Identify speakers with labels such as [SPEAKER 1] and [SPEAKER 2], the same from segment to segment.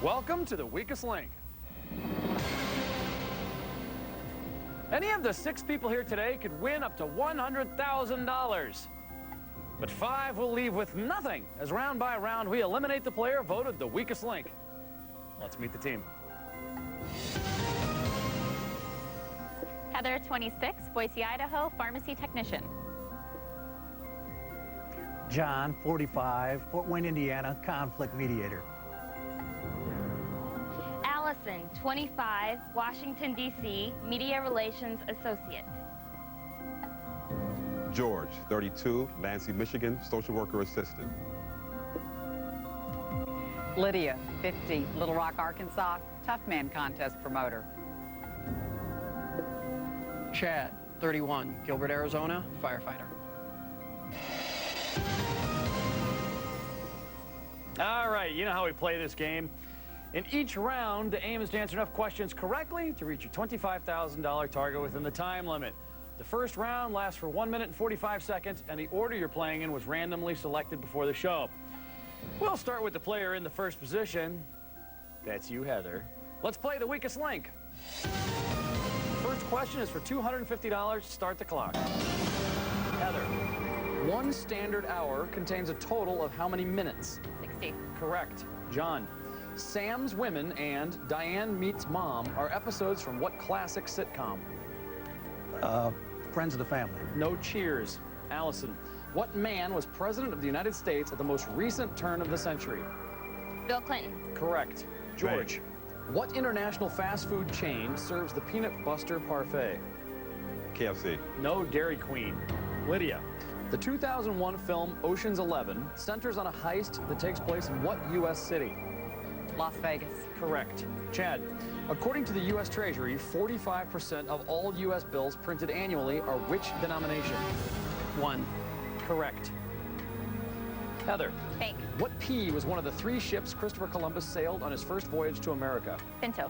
[SPEAKER 1] Welcome to the Weakest Link. Any of the 6 people here today could win up to $100,000. But 5 will leave with nothing, as round by round we eliminate the player voted the weakest link. Let's meet the team.
[SPEAKER 2] Heather, 26, Boise, Idaho, pharmacy technician.
[SPEAKER 3] John, 45, Fort Wayne, Indiana, conflict mediator.
[SPEAKER 4] Allison, 25, Washington, D.C., media relations associate.
[SPEAKER 5] George, 32, Lansing, Michigan, social worker assistant.
[SPEAKER 6] Lydia, 50, Little Rock, Arkansas, Tough Man contest promoter.
[SPEAKER 7] Chad, 31, Gilbert, Arizona, firefighter.
[SPEAKER 1] All right, you know how we play this game. In each round, the aim is to answer enough questions correctly to reach your $25,000 target within the time limit. The first round lasts for 1 minute and 45 seconds, and the order you're playing in was randomly selected before the show. We'll start with the player in the first position. That's you, Heather. Let's play the weakest link. First question is for $250. Start the clock. Heather, 1 standard hour contains a total of how many minutes?
[SPEAKER 2] 60.
[SPEAKER 1] Correct. John, Sam's Women and Diane Meets Mom are episodes from what classic sitcom?
[SPEAKER 3] Friends of the family.
[SPEAKER 1] No Cheers. Allison, what man was president of the United States at the most recent turn of the century?
[SPEAKER 4] Bill Clinton.
[SPEAKER 1] Correct. George, what international fast food chain serves the Peanut Buster Parfait?
[SPEAKER 5] KFC.
[SPEAKER 1] No Dairy Queen. Lydia, the 2001 film Ocean's 11 centers on a heist that takes place in what U.S. city?
[SPEAKER 6] Las Vegas.
[SPEAKER 1] Correct. Chad, according to the U.S. Treasury, 45% of all U.S. bills printed annually are which denomination?
[SPEAKER 7] 1.
[SPEAKER 1] Correct. Heather,
[SPEAKER 2] Bank.
[SPEAKER 1] what P was one of the 3 ships Christopher Columbus sailed on his first voyage to America?
[SPEAKER 2] Pinto.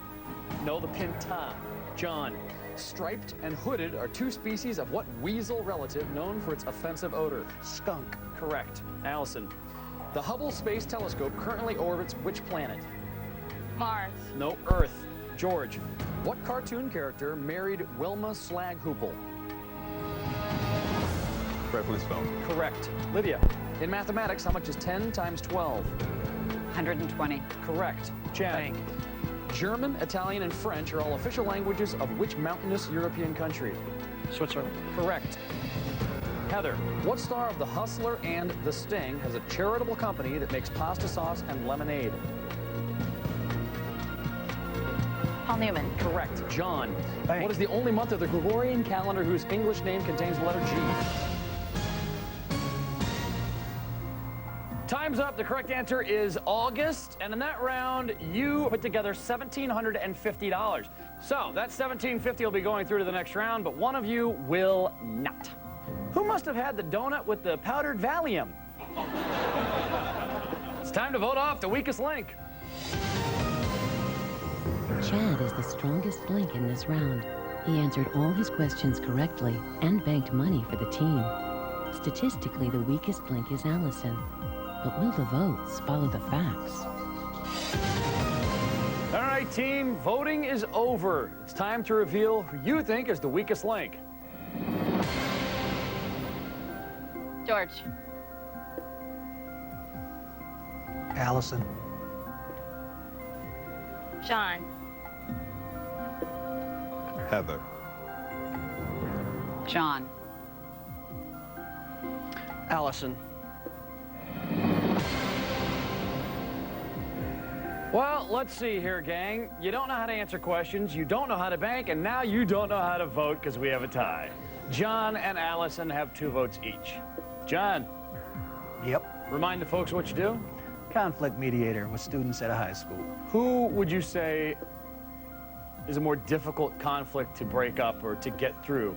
[SPEAKER 1] No, the Pinta. John, striped and hooded are 2 species of what weasel relative known for its offensive odor?
[SPEAKER 3] Skunk.
[SPEAKER 1] Correct. Allison, the Hubble Space Telescope currently orbits which planet?
[SPEAKER 4] Mars.
[SPEAKER 1] No, Earth. George, what cartoon character married Wilma Slaghoople?
[SPEAKER 5] Fred Flintstone.
[SPEAKER 1] Correct. Lydia, in mathematics, how much is 10 times 12?
[SPEAKER 6] 120.
[SPEAKER 1] Correct. Chad,
[SPEAKER 7] Bank.
[SPEAKER 1] German, Italian, and French are all official languages of which mountainous European country?
[SPEAKER 7] Switzerland.
[SPEAKER 1] Correct. Heather, what star of The Hustler and The Sting has a charitable company that makes pasta sauce and lemonade?
[SPEAKER 2] Paul Newman.
[SPEAKER 1] Correct. John,
[SPEAKER 3] Bank.
[SPEAKER 1] what is the only month of the Gregorian calendar whose English name contains the letter G? Time's up. The correct answer is August. And in that round, you put together $1,750. So that $1,750 will be going through to the next round, but one of you will not. Who must have had the donut with the powdered Valium? It's time to vote off the weakest link.
[SPEAKER 8] Chad is the strongest link in this round. He answered all his questions correctly and banked money for the team. Statistically, the weakest link is Allison. But will the votes follow the facts?
[SPEAKER 1] All right, team, voting is over. It's time to reveal who you think is the weakest link.
[SPEAKER 2] George.
[SPEAKER 3] Allison.
[SPEAKER 4] John.
[SPEAKER 5] Heather.
[SPEAKER 6] John.
[SPEAKER 7] Allison.
[SPEAKER 1] Well, let's see here, gang. You don't know how to answer questions, you don't know how to bank, and now you don't know how to vote because we have a tie. John and Allison have 2 votes each. John,
[SPEAKER 3] Yep.
[SPEAKER 1] remind the folks what you do.
[SPEAKER 3] Conflict mediator with students at a high school.
[SPEAKER 1] Who would you say is a more difficult conflict to break up or to get through,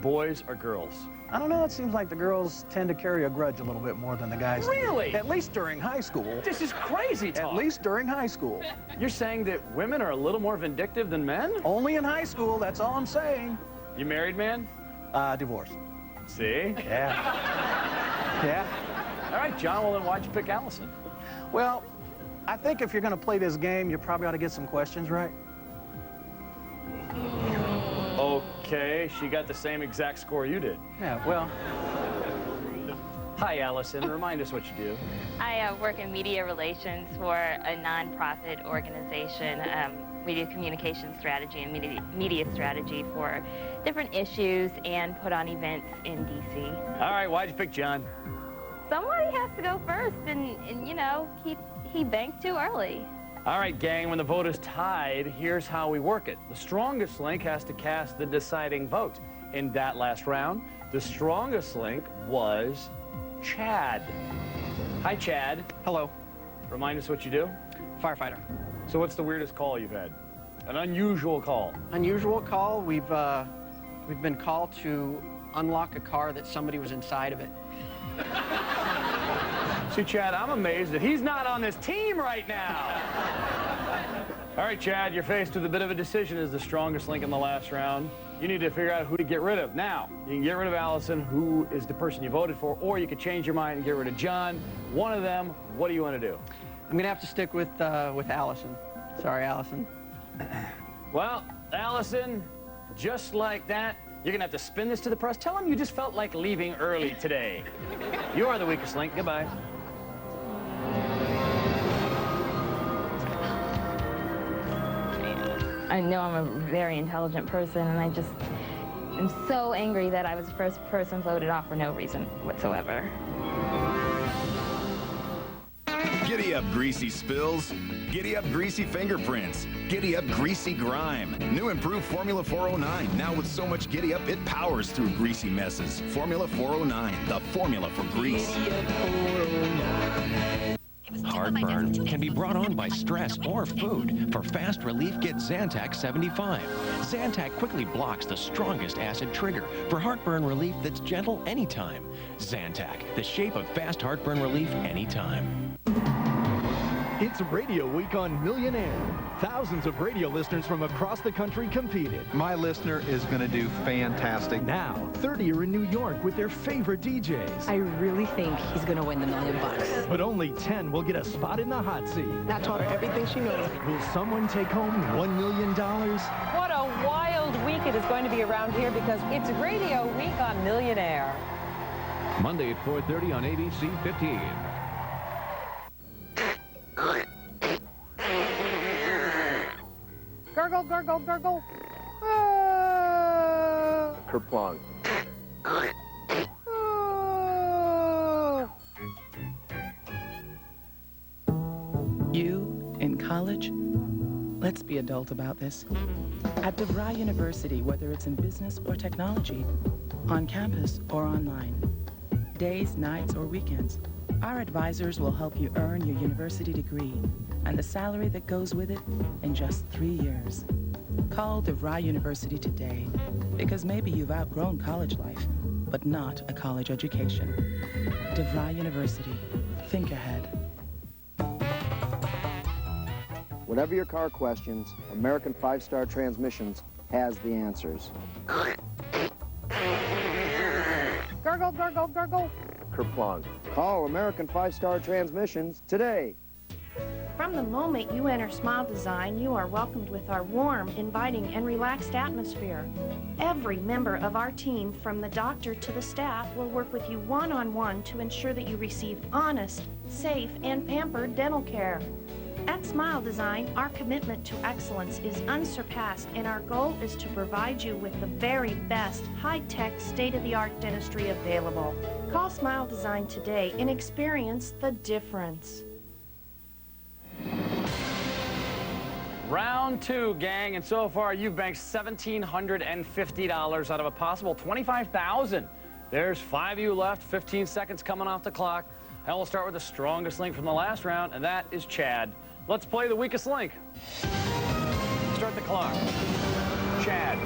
[SPEAKER 1] boys or girls?
[SPEAKER 3] I don't know, it seems like the girls tend to carry a grudge a little bit more than the guys do.
[SPEAKER 1] Really?
[SPEAKER 3] At least during high school.
[SPEAKER 1] This is crazy talk.
[SPEAKER 3] At least during high school.
[SPEAKER 1] You're saying that women are a little more vindictive than men?
[SPEAKER 3] Only in high school, that's all I'm saying.
[SPEAKER 1] You married, man?
[SPEAKER 3] Divorce.
[SPEAKER 1] See?
[SPEAKER 3] Yeah. Yeah.
[SPEAKER 1] All right, John, well then why'd you pick Allison?
[SPEAKER 3] Well, I think if you're going to play this game, you probably ought to get some questions right.
[SPEAKER 1] Okay, she got the same exact score you did.
[SPEAKER 3] Yeah, well,
[SPEAKER 1] Hi, Allison. Remind us what you do.
[SPEAKER 4] I work in media relations for a nonprofit organization. We do communication strategy and media strategy for different issues and put on events in D.C.
[SPEAKER 1] All right, why'd you pick John?
[SPEAKER 4] Somebody has to go first, and you know, he banked too early.
[SPEAKER 1] All right, gang, when the vote is tied, here's how we work it. The strongest link has to cast the deciding vote. In that last round, the strongest link was Chad. Hi, Chad.
[SPEAKER 7] Hello.
[SPEAKER 1] Remind us what you do.
[SPEAKER 7] Firefighter.
[SPEAKER 1] So what's the weirdest call you've had? An unusual call.
[SPEAKER 7] Unusual call. We've been called to unlock a car that somebody was inside of it.
[SPEAKER 1] See, Chad, I'm amazed that he's not on this team right now. All right, Chad, you're faced with a bit of a decision as the strongest link in the last round. You need to figure out who to get rid of. Now, you can get rid of Allison, who is the person you voted for, or you could change your mind and get rid of John. One of them, what do you want to do?
[SPEAKER 7] I'm gonna have to stick with Allison. Sorry, Allison.
[SPEAKER 1] Well, Allison, just like that, you're gonna have to spin this to the press. Tell them you just felt like leaving early today. You are the weakest link. Goodbye.
[SPEAKER 4] I know I'm a very intelligent person, and I just am so angry that I was the first person voted off for no reason whatsoever.
[SPEAKER 9] Giddy up, greasy spills. Giddy up, greasy fingerprints. Giddy up, greasy grime. New improved Formula 409. Now with so much giddy up, it powers through greasy messes. Formula 409, the formula for grease.
[SPEAKER 10] Heartburn can be brought on by stress or food. For fast relief, get Zantac 75. Zantac quickly blocks the strongest acid trigger for heartburn relief that's gentle anytime. Zantac, the shape of fast heartburn relief anytime.
[SPEAKER 11] It's Radio Week on Millionaire. Thousands of radio listeners from across the country competed.
[SPEAKER 12] My listener is going to do fantastic.
[SPEAKER 11] Now, 30 are in New York with their favorite DJs.
[SPEAKER 13] I really think he's going to win the $1 million.
[SPEAKER 11] But only 10 will get a spot in the hot seat.
[SPEAKER 13] I taught her everything she knows.
[SPEAKER 11] Will someone take home $1 million?
[SPEAKER 14] What a wild week it is going to be around here because it's Radio Week on Millionaire.
[SPEAKER 15] Monday at 4:30 on ABC 15.
[SPEAKER 14] Gurgle, gurgle, gurgle.
[SPEAKER 12] Kerplunk.
[SPEAKER 16] You in college? Let's be adult about this. At DeVry University, whether it's in business or technology, on campus or online, days, nights, or weekends, our advisors will help you earn your university degree and the salary that goes with it in just 3 years. Call DeVry University today because maybe you've outgrown college life, but not a college education. DeVry University. Think ahead.
[SPEAKER 17] Whatever your car questions, American 5-Star Transmissions has the answers.
[SPEAKER 14] Gurgle, gurgle, gurgle.
[SPEAKER 12] Kerplunk.
[SPEAKER 17] Call American 5-Star Transmissions today.
[SPEAKER 18] From the moment you enter Smile Design, you are welcomed with our warm, inviting, and relaxed atmosphere. Every member of our team, from the doctor to the staff, will work with you one-on-one to ensure that you receive honest, safe, and pampered dental care. At Smile Design, our commitment to excellence is unsurpassed, and our goal is to provide you with the very best high-tech, state-of-the-art dentistry available. Call Smile Design today and experience the difference.
[SPEAKER 1] Round 2, gang, and so far you've banked $1,750 out of a possible $25,000. There's 5 of you left, 15 seconds coming off the clock. And we'll start with the strongest link from the last round, and that is Chad. Let's play the weakest link. Start the clock. Chad,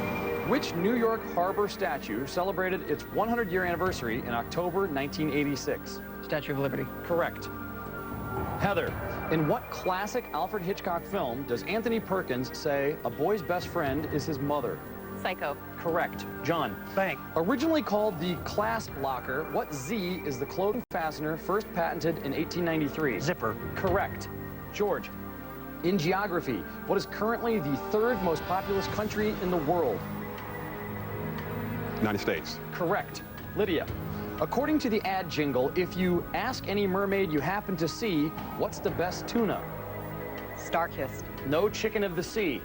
[SPEAKER 1] which New York Harbor statue celebrated its 100-year anniversary in October 1986?
[SPEAKER 7] Statue of Liberty.
[SPEAKER 1] Correct. Heather, in what classic Alfred Hitchcock film does Anthony Perkins say a boy's best friend is his mother?
[SPEAKER 2] Psycho.
[SPEAKER 1] Correct. John.
[SPEAKER 3] Bank.
[SPEAKER 1] Originally called the clasp locker, what Z is the clothing fastener first patented in 1893?
[SPEAKER 3] Zipper.
[SPEAKER 1] Correct. George. In geography, what is currently the third most populous country in the world?
[SPEAKER 5] United States.
[SPEAKER 1] Correct. Lydia. According to the ad jingle, if you ask any mermaid you happen to see, what's the best tuna?
[SPEAKER 6] Star-kissed.
[SPEAKER 1] No chicken of the sea.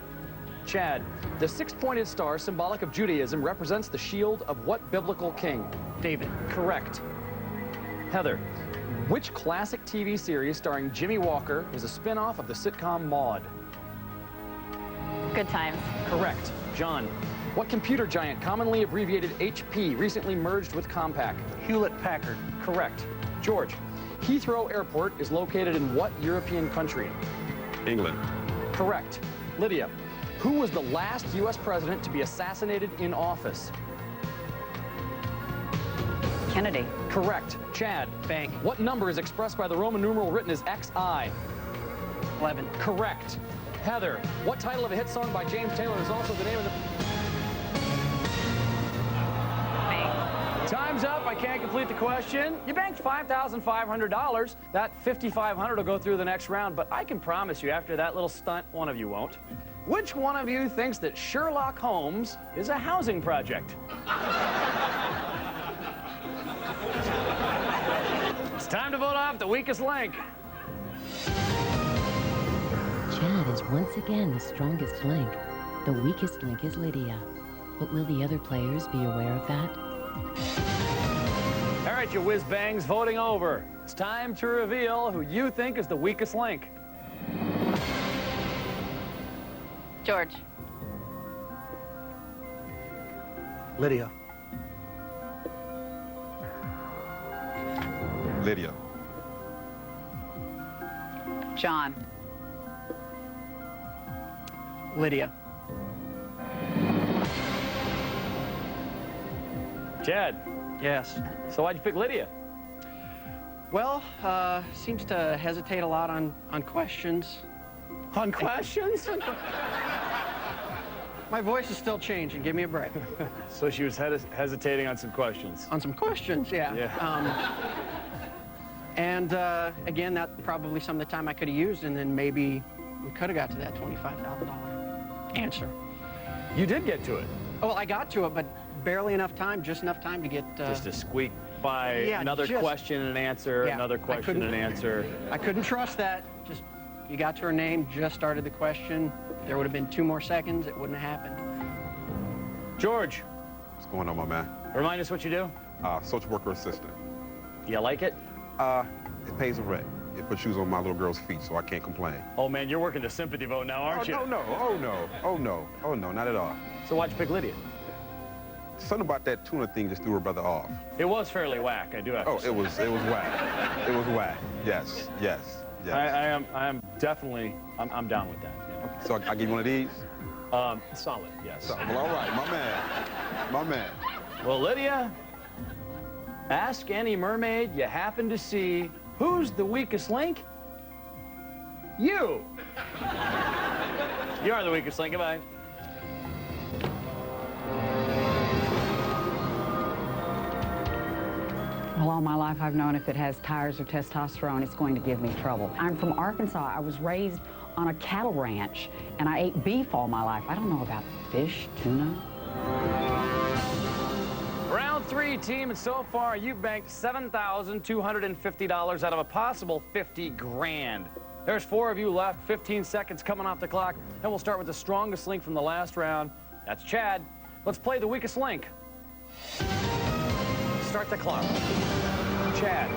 [SPEAKER 1] Chad. The six-pointed star, symbolic of Judaism, represents the shield of what biblical king?
[SPEAKER 7] David.
[SPEAKER 1] Correct. Heather. Which classic TV series starring Jimmy Walker is a spin-off of the sitcom Maude?
[SPEAKER 2] Good Times.
[SPEAKER 1] Correct. John. What computer giant, commonly abbreviated HP, recently merged with Compaq?
[SPEAKER 3] Hewlett-Packard.
[SPEAKER 1] Correct. George. Heathrow Airport is located in what European country?
[SPEAKER 5] England.
[SPEAKER 1] Correct. Lydia. Who was the last U.S. president to be assassinated in office?
[SPEAKER 6] Kennedy.
[SPEAKER 1] Correct. Chad.
[SPEAKER 7] Bank.
[SPEAKER 1] What number is expressed by the Roman numeral written as XI?
[SPEAKER 7] 11.
[SPEAKER 1] Correct. Heather. What title of a hit song by James Taylor is also the name of the... Time's up. I can't complete the question. You banked $5,500. That $5,500 will go through the next round, but I can promise you after that little stunt, one of you won't. Which one of you thinks that Sherlock Holmes is a housing project? It's time to vote off the weakest link.
[SPEAKER 8] Chad is once again the strongest link. The weakest link is Lydia. But will the other players be aware of that?
[SPEAKER 1] All right, you whiz-bangs, voting over. It's time to reveal who you think is the weakest link.
[SPEAKER 2] George.
[SPEAKER 3] Lydia.
[SPEAKER 5] Lydia.
[SPEAKER 6] John.
[SPEAKER 7] Lydia.
[SPEAKER 1] Chad.
[SPEAKER 7] Yes.
[SPEAKER 1] So why'd you pick Lydia?
[SPEAKER 7] Well, seems to hesitate a lot on questions.
[SPEAKER 1] On questions?
[SPEAKER 7] My voice is still changing. Give me a break.
[SPEAKER 1] So she was hesitating on some questions.
[SPEAKER 7] On some questions, yeah. And again, that's probably some of the time I could have used, and then maybe we could have got to that $25,000 answer.
[SPEAKER 1] You did get to it.
[SPEAKER 7] Oh, well, I got to it, but barely enough time, just enough time to get...
[SPEAKER 1] just to squeak by
[SPEAKER 7] yeah,
[SPEAKER 1] another question and answer,
[SPEAKER 7] yeah,
[SPEAKER 1] another question and answer.
[SPEAKER 7] I couldn't trust that. Just, you got to her name, just started the question. If there would have been 2 more seconds, it wouldn't have happened.
[SPEAKER 1] George.
[SPEAKER 5] What's going on, my man?
[SPEAKER 1] Remind us what you do.
[SPEAKER 5] Social worker assistant.
[SPEAKER 1] Do you like it?
[SPEAKER 5] It pays the rent. It puts shoes on my little girl's feet, so I can't complain.
[SPEAKER 1] Oh, man, you're working the sympathy vote now, aren't you?
[SPEAKER 5] Oh, no. Oh, no. Oh, no. Oh, no, not at all.
[SPEAKER 1] So why'd you pick Lydia?
[SPEAKER 5] Something about that tuna thing just threw her brother off.
[SPEAKER 1] It was fairly whack, I do have to say.
[SPEAKER 5] It was whack. It was whack. Yes.
[SPEAKER 1] I am definitely, I'm down with that. Yeah.
[SPEAKER 5] Okay, so I give you one of these?
[SPEAKER 1] Solid, yes.
[SPEAKER 5] Well, all right, my man.
[SPEAKER 1] Well, Lydia, ask any mermaid you happen to see, who's the weakest link? You. You are the weakest link. Goodbye.
[SPEAKER 6] Well, all my life I've known if it has tires or testosterone, it's going to give me trouble. I'm from Arkansas. I was raised on a cattle ranch, and I ate beef all my life. I don't know about fish, tuna.
[SPEAKER 1] Round 3, team, and so far you've banked $7,250 out of a possible $50 grand. There's 4 of you left, 15 seconds coming off the clock, and we'll start with the strongest link from the last round. That's Chad. Let's play the weakest link. Start the clock. Chad.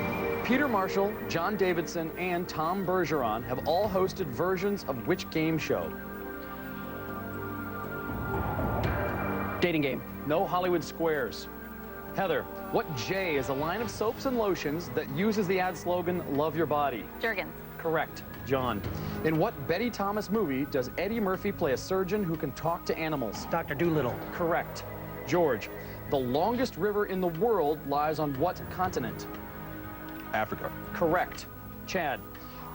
[SPEAKER 1] Peter Marshall, John Davidson, and Tom Bergeron have all hosted versions of which game show?
[SPEAKER 7] Dating game.
[SPEAKER 1] No Hollywood Squares. Heather, what J is a line of soaps and lotions that uses the ad slogan, Love Your Body?
[SPEAKER 2] Jergens.
[SPEAKER 1] Correct. John. In what Betty Thomas movie does Eddie Murphy play a surgeon who can talk to animals?
[SPEAKER 3] Dr. Dolittle.
[SPEAKER 1] Correct. George. The longest river in the world lies on what continent?
[SPEAKER 5] Africa.
[SPEAKER 1] Correct. Chad.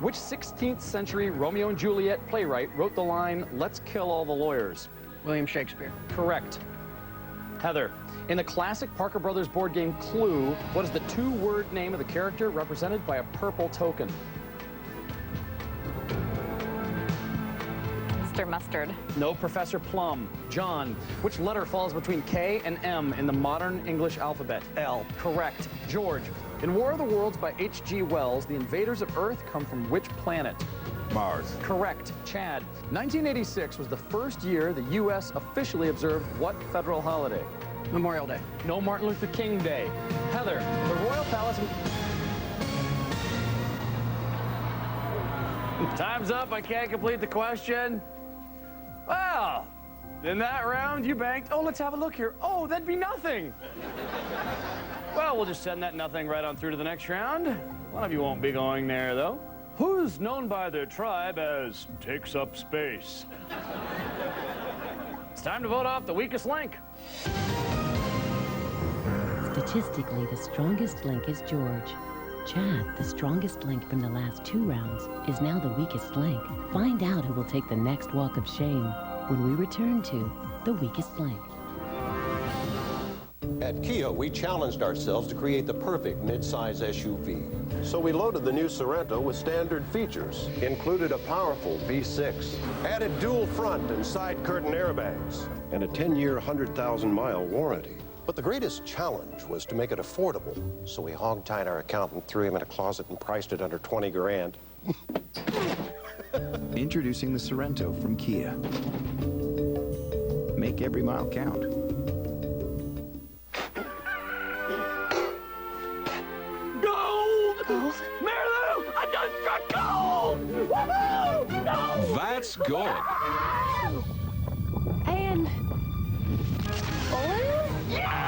[SPEAKER 1] Which 16th century Romeo and Juliet playwright wrote the line, "Let's kill all the lawyers"?
[SPEAKER 7] William Shakespeare.
[SPEAKER 1] Correct. Heather. In the classic Parker Brothers board game Clue, what is the 2-word name of the character represented by a purple token?
[SPEAKER 2] Mr. Mustard.
[SPEAKER 1] No, Professor Plum. John, which letter falls between K and M in the modern English alphabet? L. Correct. George, in War of the Worlds by H.G. Wells, the invaders of Earth come from which planet?
[SPEAKER 5] Mars.
[SPEAKER 1] Correct. Chad, 1986 was the first year the U.S. officially observed what federal holiday?
[SPEAKER 7] Memorial Day.
[SPEAKER 1] No, Martin Luther King Day. Heather, the Royal Palace... Time's up. I can't complete the question. Well, in that round, you banked... Oh, let's have a look here. Oh, that'd be nothing. Well, we'll just send that nothing right on through to the next round. One of you won't be going there, though. Who's known by their tribe as takes up space? It's time to vote off the weakest link.
[SPEAKER 8] Statistically, the strongest link is George. Chad, the strongest link from the last 2 rounds, is now the weakest link. Find out who will take the next walk of shame when we return to The Weakest Link.
[SPEAKER 19] At Kia, we challenged ourselves to create the perfect midsize SUV. So we loaded the new Sorento with standard features, included a powerful V6, added dual front and side curtain airbags, and a 10-year, 100,000-mile warranty. But the greatest challenge was to make it affordable. So we hog-tied our accountant, threw him in a closet, and priced it under 20 grand.
[SPEAKER 20] Introducing the Sorento from Kia. Make every mile count.
[SPEAKER 10] Gold! Marilu! I just struck gold! Woohoo! Gold!
[SPEAKER 15] That's good.
[SPEAKER 2] And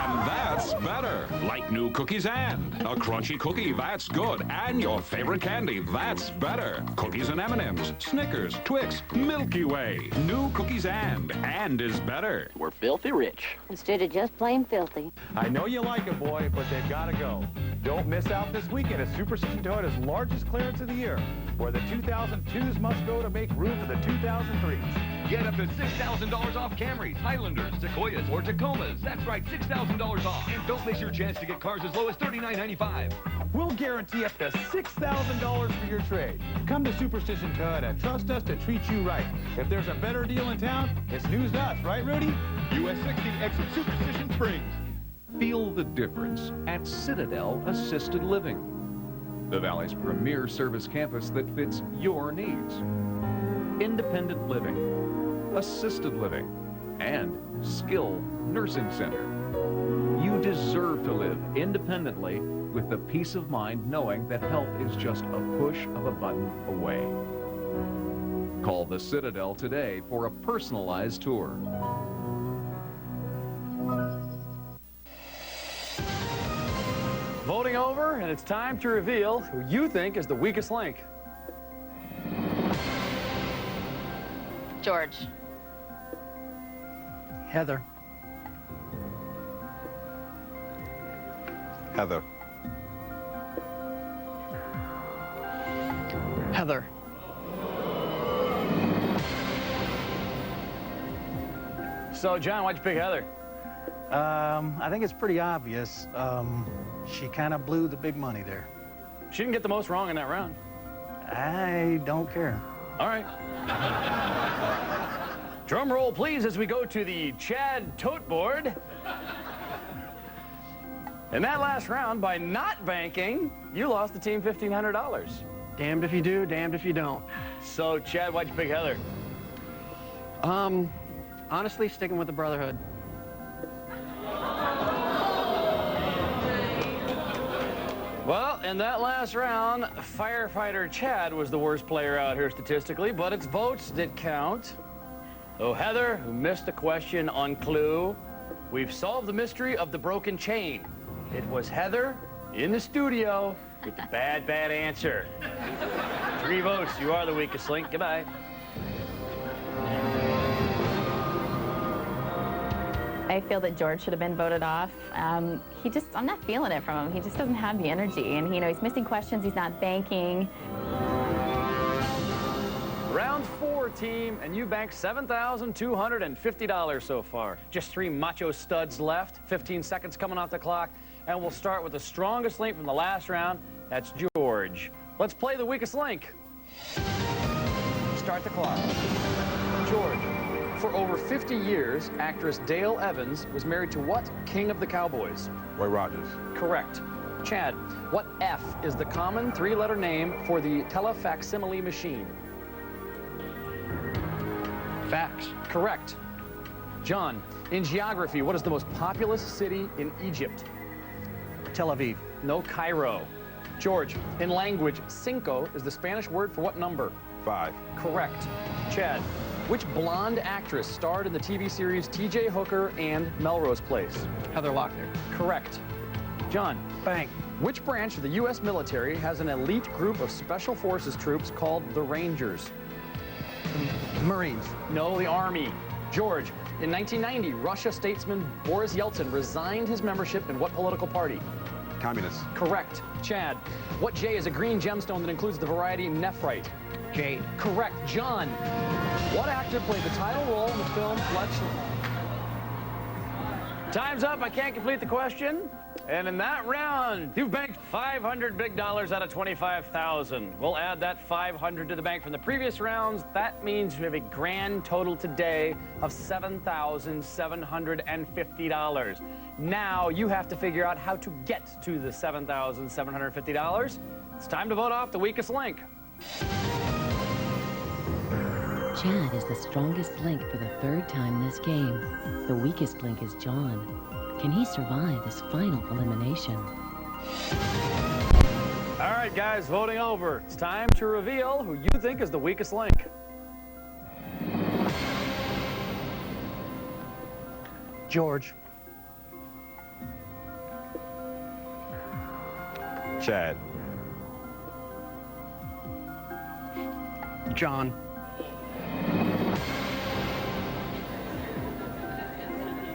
[SPEAKER 15] And that's better. Like new cookies and a crunchy cookie, that's good. And your favorite candy, that's better. Cookies and M&M's, Snickers, Twix, Milky Way. New cookies and is better.
[SPEAKER 13] We're filthy rich.
[SPEAKER 21] Instead of just plain filthy.
[SPEAKER 22] I know you like it, boy, but they've got to go. Don't miss out this weekend at Superstition Toyota's largest clearance of the year, where the 2002s must go to make room for the 2003s.
[SPEAKER 15] Get up to $6,000 off Camrys, Highlanders, Sequoias, or Tacomas. That's right, $6,000 off. And don't miss your chance to get cars as low as $39.95.
[SPEAKER 22] We'll guarantee up to $6,000 for your trade. Come to Superstition Toyota. Trust us to treat you right. If there's a better deal in town, it's news to us, right, Rudy?
[SPEAKER 15] US 60 exit Superstition Springs. Feel the difference at Citadel Assisted Living, the Valley's premier service campus that fits your needs. Independent living, assisted living, and skilled nursing center. You deserve to live independently with the peace of mind knowing that help is just a push of a button away. Call the Citadel today for a personalized tour.
[SPEAKER 1] Voting over, and it's time to reveal who you think is the weakest link.
[SPEAKER 2] George.
[SPEAKER 7] Heather.
[SPEAKER 5] Heather.
[SPEAKER 7] Heather.
[SPEAKER 1] So, John, why'd you pick Heather?
[SPEAKER 3] I think it's pretty obvious. She kind of blew the big money there.
[SPEAKER 1] She didn't get the most wrong in that round.
[SPEAKER 3] I don't care.
[SPEAKER 1] All right. Drum roll, please, as we go to the Chad Tote Board. In that last round, by not banking, you lost the team $1,500.
[SPEAKER 7] Damned if you do, damned if you don't.
[SPEAKER 1] So, Chad, why'd you pick Heather?
[SPEAKER 7] Honestly, sticking with the Brotherhood.
[SPEAKER 1] Well, in that last round, firefighter Chad was the worst player out here statistically, but it's votes that count. Oh, Heather, who missed a question on Clue, we've solved the mystery of the broken chain. It was Heather in the studio with the bad answer. 3 votes. You are the weakest link. Goodbye.
[SPEAKER 2] I feel that George should have been voted off. I'm not feeling it from him. He just doesn't have the energy. And, he's missing questions. He's not banking.
[SPEAKER 1] Round 4, team, and you banked $7,250 so far. Just 3 macho studs left. 15 seconds coming off the clock. And we'll start with the strongest link from the last round. That's George. Let's play the weakest link. Start the clock. George, for over 50 years, actress Dale Evans was married to what king of the Cowboys?
[SPEAKER 5] Roy Rogers.
[SPEAKER 1] Correct. Chad, what F is the common three-letter name for the telefacsimile machine?
[SPEAKER 7] Fax.
[SPEAKER 1] Correct. John, in geography, what is the most populous city in Egypt?
[SPEAKER 3] Tel Aviv.
[SPEAKER 1] No, Cairo. George, in language, cinco is the Spanish word for what number?
[SPEAKER 5] 5.
[SPEAKER 1] Correct. Chad, which blonde actress starred in the TV series T.J. Hooker and Melrose Place?
[SPEAKER 7] Heather Locklear.
[SPEAKER 1] Correct. John,
[SPEAKER 3] Bang.
[SPEAKER 1] which branch of the U.S. military has an elite group of special forces troops called the Rangers?
[SPEAKER 3] Marines.
[SPEAKER 1] No, the Army. George, in 1990, Russia statesman Boris Yeltsin resigned his membership in what political party?
[SPEAKER 5] Communists.
[SPEAKER 1] Correct. Chad, what J is a green gemstone that includes the variety nephrite?
[SPEAKER 7] Jade.
[SPEAKER 1] Correct. John, what actor played the title role in the film Fletch? Time's up. I can't complete the question. And in that round, you've banked $500 big dollars out of $25,000. We'll add that $500 to the bank from the previous rounds. That means you have a grand total today of $7,750. Now you have to figure out how to get to the $7,750. It's time to vote off the weakest link.
[SPEAKER 8] Chad is the strongest link for the third time this game. The weakest link is John. Can he survive this final elimination?
[SPEAKER 1] All right, guys, voting over. It's time to reveal who you think is the weakest link.
[SPEAKER 3] George.
[SPEAKER 5] Chad.
[SPEAKER 7] John.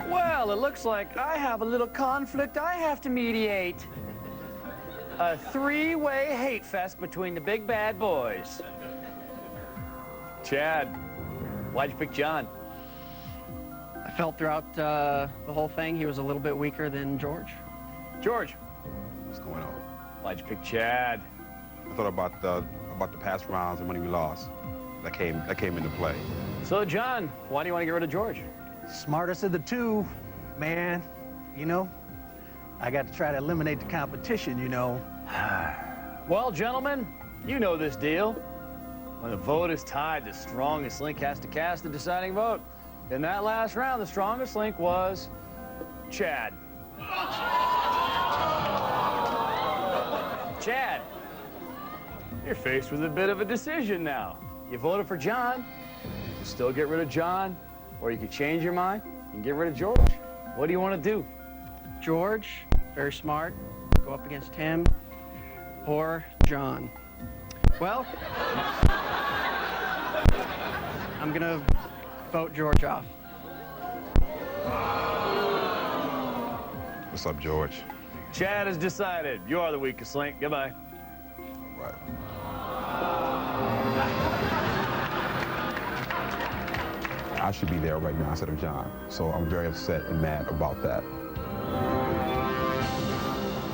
[SPEAKER 1] Well, it looks like I have a little conflict I have to mediate. A three-way hate fest between the big bad boys. Chad, why'd you pick John?
[SPEAKER 7] I felt throughout the whole thing he was a little bit weaker than George.
[SPEAKER 1] George,
[SPEAKER 5] What's going on?
[SPEAKER 1] why'd you pick Chad?
[SPEAKER 5] I thought about the past rounds and money we lost. That came into play.
[SPEAKER 1] So, John, why do you want to get rid of George?
[SPEAKER 3] Smartest of the two, man. You know, I got to try to eliminate the competition, you know.
[SPEAKER 1] Well, gentlemen, you know this deal. When the vote is tied, the strongest link has to cast the deciding vote. In that last round, the strongest link was Chad. Chad, you're faced with a bit of a decision now. You voted for John. You can still get rid of John, or you could change your mind and get rid of George. What do you want to do?
[SPEAKER 7] George, very smart, go up against him, or John. Well, I'm gonna vote George off.
[SPEAKER 5] What's up, George?
[SPEAKER 1] Chad has decided. You are the weakest link. Goodbye.
[SPEAKER 5] All right. I should be there right now instead of John. So I'm very upset and mad about that.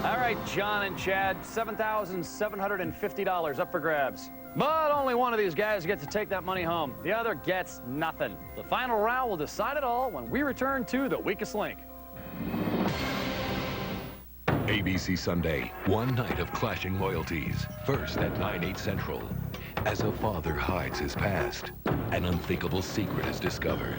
[SPEAKER 1] All right, John and Chad, $7,750 up for grabs. But only one of these guys gets to take that money home. The other gets nothing. The final round will decide it all when we return to the weakest link.
[SPEAKER 4] ABC Sunday, one night of clashing loyalties. First at 9/8 Central. As a father hides his past, an unthinkable secret is discovered.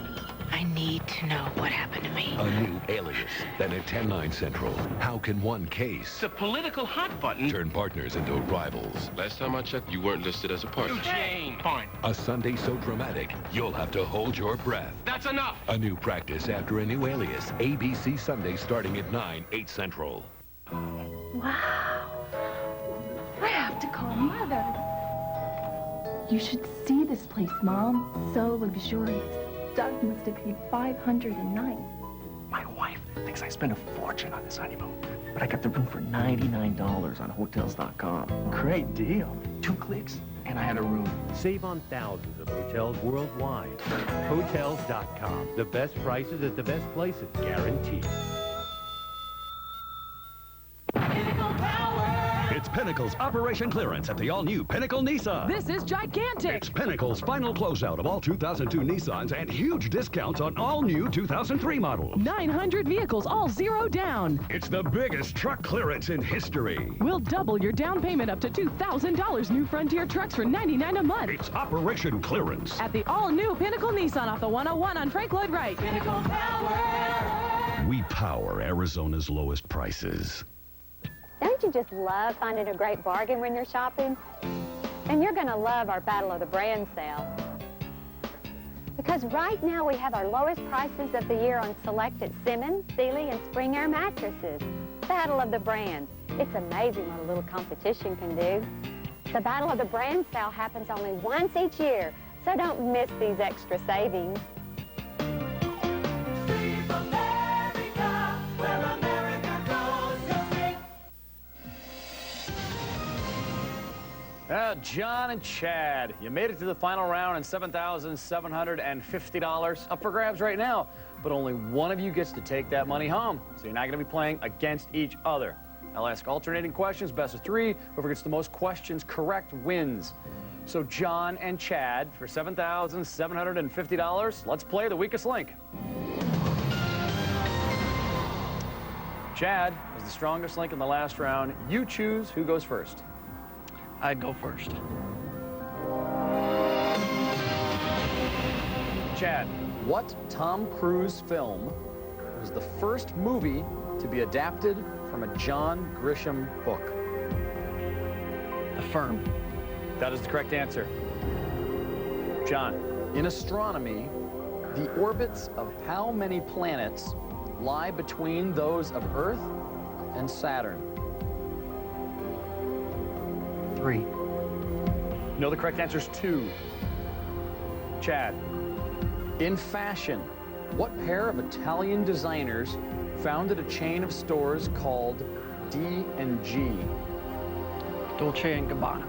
[SPEAKER 9] I need to know what happened to me.
[SPEAKER 4] A new alias. Then at 10/9 Central, how can one case,
[SPEAKER 9] The political hot button.
[SPEAKER 4] turn partners into rivals?
[SPEAKER 23] Last time I checked, you weren't listed as a partner.
[SPEAKER 9] Eugene. Fine.
[SPEAKER 4] A Sunday so dramatic, you'll have to hold your breath.
[SPEAKER 9] That's enough.
[SPEAKER 4] A new practice after a new alias. ABC Sunday starting at 9/8 Central.
[SPEAKER 24] Wow. I have to call Mother. You should see this place, Mom. So luxurious. Doug must have paid $500 a night.
[SPEAKER 25] My wife thinks I spent a fortune on this honeymoon, but I got the room for $99 on Hotels.com. Great deal. 2 clicks, and I had a room.
[SPEAKER 26] Save on thousands of hotels worldwide. Hotels.com. The best prices at the best places, guaranteed.
[SPEAKER 27] It's
[SPEAKER 11] Pinnacle's Operation Clearance at the all-new Pinnacle Nissan.
[SPEAKER 12] This is gigantic.
[SPEAKER 11] It's Pinnacle's final closeout of all 2002 Nissans and huge discounts on all new 2003 models.
[SPEAKER 12] 900 vehicles, all zero down.
[SPEAKER 11] It's the biggest truck clearance in history.
[SPEAKER 12] We'll double your down payment up to $2,000. New Frontier trucks for $99 a month.
[SPEAKER 11] It's Operation Clearance.
[SPEAKER 12] At the all-new Pinnacle Nissan off the 101 on Frank Lloyd Wright. Pinnacle Power.
[SPEAKER 11] We power Arizona's lowest prices.
[SPEAKER 21] Don't you just love finding a great bargain when you're shopping? And you're going to love our Battle of the Brand sale. Because right now we have our lowest prices of the year on selected Simmons, Sealy, and Spring Air mattresses. Battle of the Brands. It's amazing what a little competition can do. The Battle of the Brand sale happens only once each year, so don't miss these extra savings.
[SPEAKER 1] John and Chad, you made it to the final round and $7,750 up for grabs right now. But only one of you gets to take that money home. So you're not going to be playing against each other. I'll ask alternating questions, best of three. Whoever gets the most questions correct wins. So John and Chad, for $7,750, let's play the weakest link. Chad is the strongest link in the last round. You choose who goes first.
[SPEAKER 7] I'd go first.
[SPEAKER 1] Chad, what Tom Cruise film was the first movie to be adapted from a John Grisham book?
[SPEAKER 7] The Firm.
[SPEAKER 1] That is the correct answer. John, in astronomy, the orbits of how many planets lie between those of Earth and Saturn?
[SPEAKER 7] 3.
[SPEAKER 1] No, the correct answer is 2. Chad, in fashion, what pair of Italian designers founded a chain of stores called D&G?
[SPEAKER 7] Dolce & Gabbana.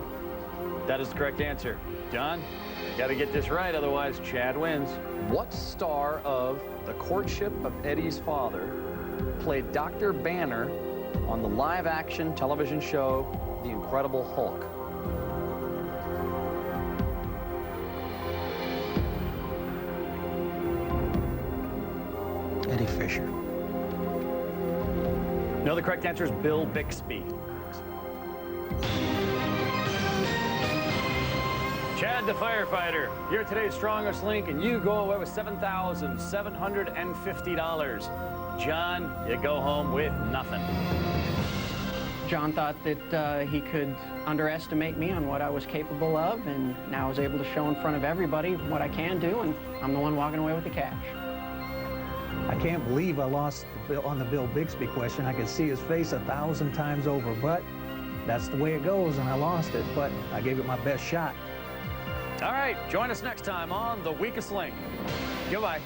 [SPEAKER 1] That is the correct answer. John, you got to get this right, otherwise Chad wins. What star of The Courtship of Eddie's Father played Dr. Banner on the live-action television show The Incredible Hulk?
[SPEAKER 3] Eddie Fisher.
[SPEAKER 1] No, the correct answer is Bill Bixby. Chad the firefighter, you're today's strongest link, and you go away with $7,750. John, you go home with nothing.
[SPEAKER 7] John thought that he could underestimate me on what I was capable of, and now I was able to show in front of everybody what I can do, and I'm the one walking away with the cash.
[SPEAKER 3] I can't believe I lost on the Bill Bixby question. I could see his face 1,000 times over, but that's the way it goes, and I lost it, but I gave it my best shot.
[SPEAKER 1] All right, join us next time on The Weakest Link. Goodbye.